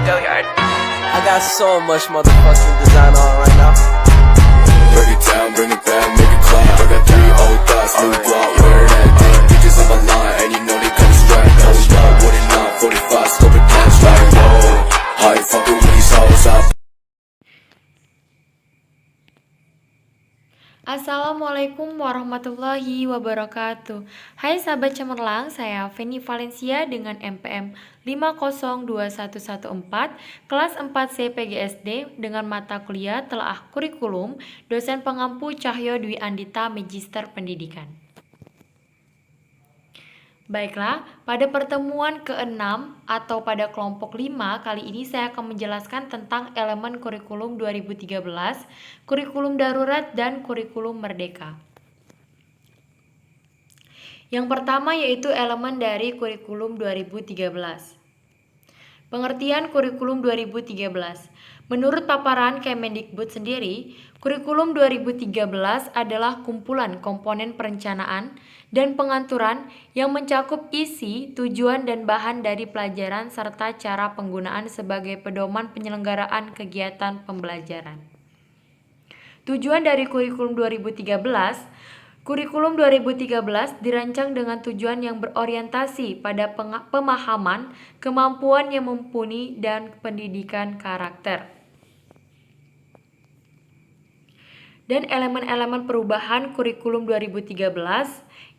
I got so much motherfucking design on right now. Break it down, bring it back, make it clap. I got 3 old thoughts, new block, where that day. Bitches on my line, and you know they come straight. Hold up, what it not, 45, scope it cash like whoa. How you fucking with these hoes up? Assalamualaikum warahmatullahi wabarakatuh. Hai sahabat cemerlang, saya Feni Valencia dengan MPM 502114 kelas 4C PGSD dengan mata kuliah Telaah Kurikulum, dosen pengampu Cahyo Dwi Andita, Magister Pendidikan. Baiklah, pada pertemuan ke-6 atau pada kelompok 5 kali ini saya akan menjelaskan tentang elemen kurikulum 2013, kurikulum darurat, dan kurikulum merdeka. Yang pertama yaitu elemen dari kurikulum 2013. Pengertian kurikulum 2013. Menurut paparan Kemendikbud sendiri, kurikulum 2013 adalah kumpulan komponen perencanaan dan pengaturan yang mencakup isi, tujuan, dan bahan dari pelajaran serta cara penggunaan sebagai pedoman penyelenggaraan kegiatan pembelajaran. Tujuan dari kurikulum 2013. Kurikulum 2013 dirancang dengan tujuan yang berorientasi pada pemahaman, kemampuan yang mumpuni, dan pendidikan karakter. Dan elemen-elemen perubahan kurikulum 2013,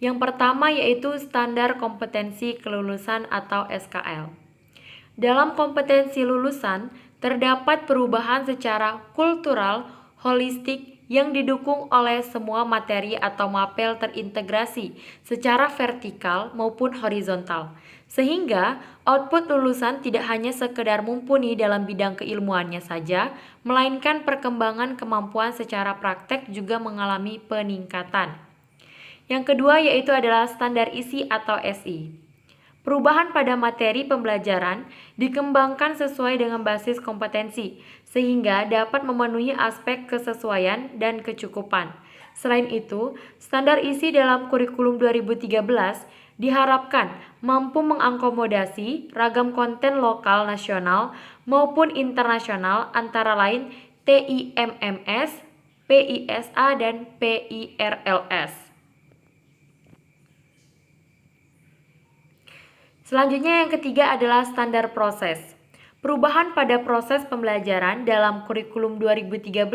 yang pertama yaitu standar kompetensi kelulusan atau SKL. Dalam kompetensi lulusan, terdapat perubahan secara kultural, holistik, yang didukung oleh semua materi atau mapel terintegrasi secara vertikal maupun horizontal, sehingga output lulusan tidak hanya sekedar mumpuni dalam bidang keilmuannya saja, melainkan perkembangan kemampuan secara praktek juga mengalami peningkatan. Yang kedua yaitu adalah standar isi atau SI. Perubahan pada materi pembelajaran dikembangkan sesuai dengan basis kompetensi, sehingga dapat memenuhi aspek kesesuaian dan kecukupan. Selain itu, standar isi dalam kurikulum 2013 diharapkan mampu mengakomodasi ragam konten lokal nasional maupun internasional antara lain TIMMS, PISA, dan PIRLS. Selanjutnya yang ketiga adalah standar proses. Perubahan pada proses pembelajaran dalam kurikulum 2013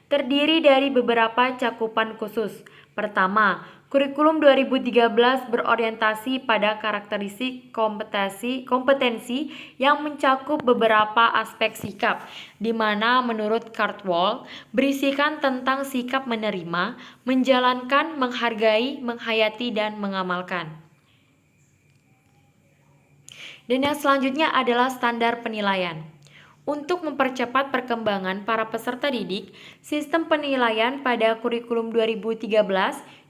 terdiri dari beberapa cakupan khusus. Pertama, kurikulum 2013 berorientasi pada karakteristik kompetensi yang mencakup beberapa aspek sikap, di mana menurut Cardwell berisikan tentang sikap menerima, menjalankan, menghargai, menghayati, dan mengamalkan. Dan yang selanjutnya adalah standar penilaian. Untuk mempercepat perkembangan para peserta didik, sistem penilaian pada kurikulum 2013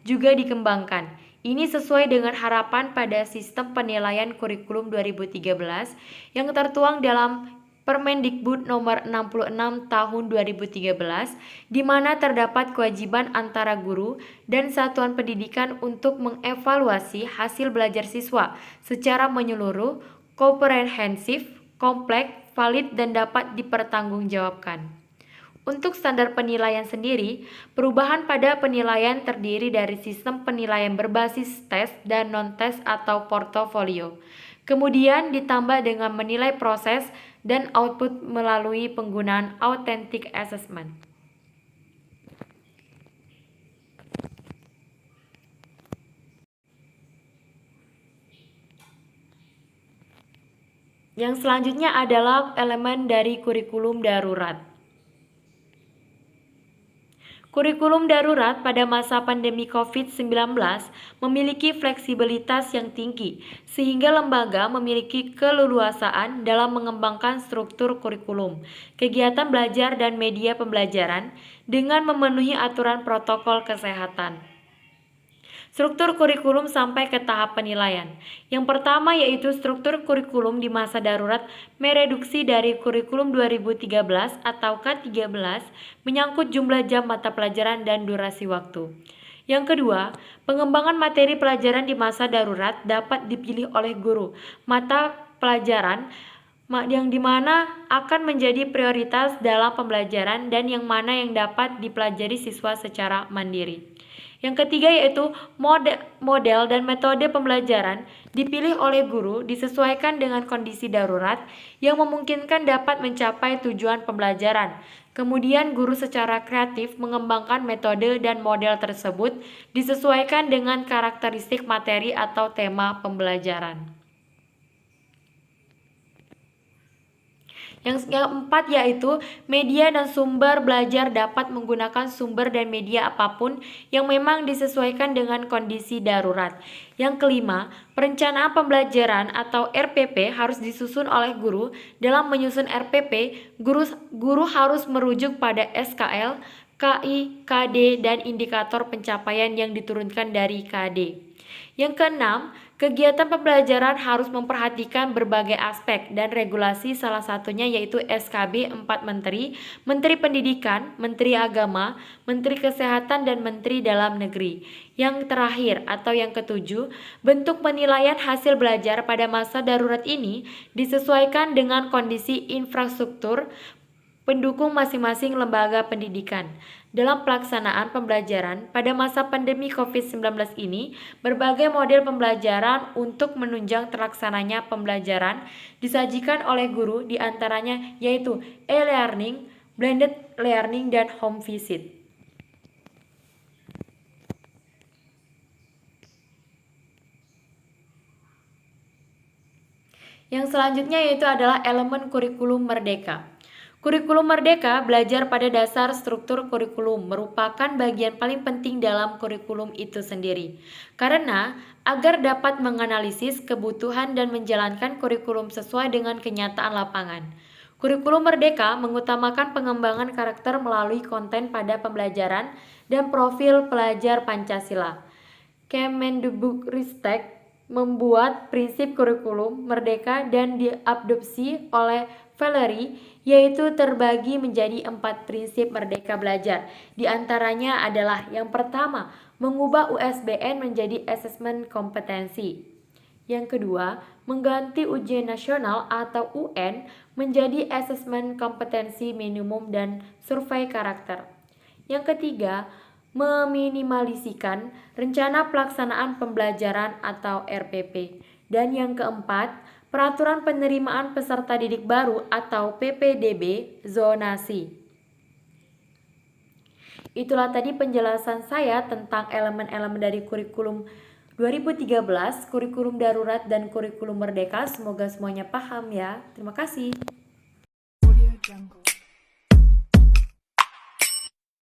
juga dikembangkan. Ini sesuai dengan harapan pada sistem penilaian kurikulum 2013 yang tertuang dalam Permendikbud nomor 66 tahun 2013, di mana terdapat kewajiban antara guru dan satuan pendidikan untuk mengevaluasi hasil belajar siswa secara menyeluruh, komprehensif, kompleks, valid, dan dapat dipertanggungjawabkan. Untuk standar penilaian sendiri, perubahan pada penilaian terdiri dari sistem penilaian berbasis tes dan non-tes atau portofolio. Kemudian ditambah dengan menilai proses dan output melalui penggunaan authentic assessment. Yang selanjutnya adalah elemen dari kurikulum darurat. Kurikulum darurat pada masa pandemi COVID-19 memiliki fleksibilitas yang tinggi, sehingga lembaga memiliki keleluasaan dalam mengembangkan struktur kurikulum, kegiatan belajar, dan media pembelajaran dengan memenuhi aturan protokol kesehatan. Struktur kurikulum sampai ke tahap penilaian. Yang pertama yaitu struktur kurikulum di masa darurat mereduksi dari kurikulum 2013 atau K13 menyangkut jumlah jam mata pelajaran dan durasi waktu. Yang kedua, pengembangan materi pelajaran di masa darurat dapat dipilih oleh guru. Mata pelajaran yang dimana akan menjadi prioritas dalam pembelajaran dan yang mana yang dapat dipelajari siswa secara mandiri. Yang ketiga yaitu model dan metode pembelajaran dipilih oleh guru disesuaikan dengan kondisi darurat yang memungkinkan dapat mencapai tujuan pembelajaran. Kemudian guru secara kreatif mengembangkan metode dan model tersebut disesuaikan dengan karakteristik materi atau tema pembelajaran. Yang keempat yaitu media dan sumber belajar dapat menggunakan sumber dan media apapun yang memang disesuaikan dengan kondisi darurat. Yang kelima, perencanaan pembelajaran atau RPP harus disusun oleh guru. Dalam menyusun RPP, guru harus merujuk pada SKL, KI, KD, dan indikator pencapaian yang diturunkan dari KD. Yang keenam, kegiatan pembelajaran harus memperhatikan berbagai aspek dan regulasi, salah satunya yaitu SKB 4 Menteri, Menteri Pendidikan, Menteri Agama, Menteri Kesehatan, dan Menteri Dalam Negeri. Yang terakhir atau yang ketujuh, bentuk penilaian hasil belajar pada masa darurat ini disesuaikan dengan kondisi infrastruktur pendukung masing-masing lembaga pendidikan. Dalam pelaksanaan pembelajaran pada masa pandemi COVID-19 ini, berbagai model pembelajaran untuk menunjang terlaksananya pembelajaran disajikan oleh guru, diantaranya yaitu e-learning, blended learning, dan home visit. Yang selanjutnya yaitu adalah elemen kurikulum merdeka. Kurikulum merdeka belajar pada dasar struktur kurikulum merupakan bagian paling penting dalam kurikulum itu sendiri. Karena agar dapat menganalisis kebutuhan dan menjalankan kurikulum sesuai dengan kenyataan lapangan. Kurikulum merdeka mengutamakan pengembangan karakter melalui konten pada pembelajaran dan profil pelajar Pancasila. Kemendikbudristek membuat prinsip kurikulum merdeka dan diadopsi oleh Valery, yaitu terbagi menjadi 4 prinsip merdeka belajar. Di antaranya adalah yang pertama, mengubah USBN menjadi asesmen kompetensi. Yang kedua, mengganti ujian nasional atau UN menjadi asesmen kompetensi minimum dan survei karakter. Yang ketiga, meminimalisikan rencana pelaksanaan pembelajaran atau RPP. Dan yang keempat, peraturan penerimaan peserta didik baru atau PPDB zonasi. Itulah tadi penjelasan saya tentang elemen-elemen dari kurikulum 2013, kurikulum darurat, dan kurikulum merdeka. Semoga semuanya paham ya. Terima kasih.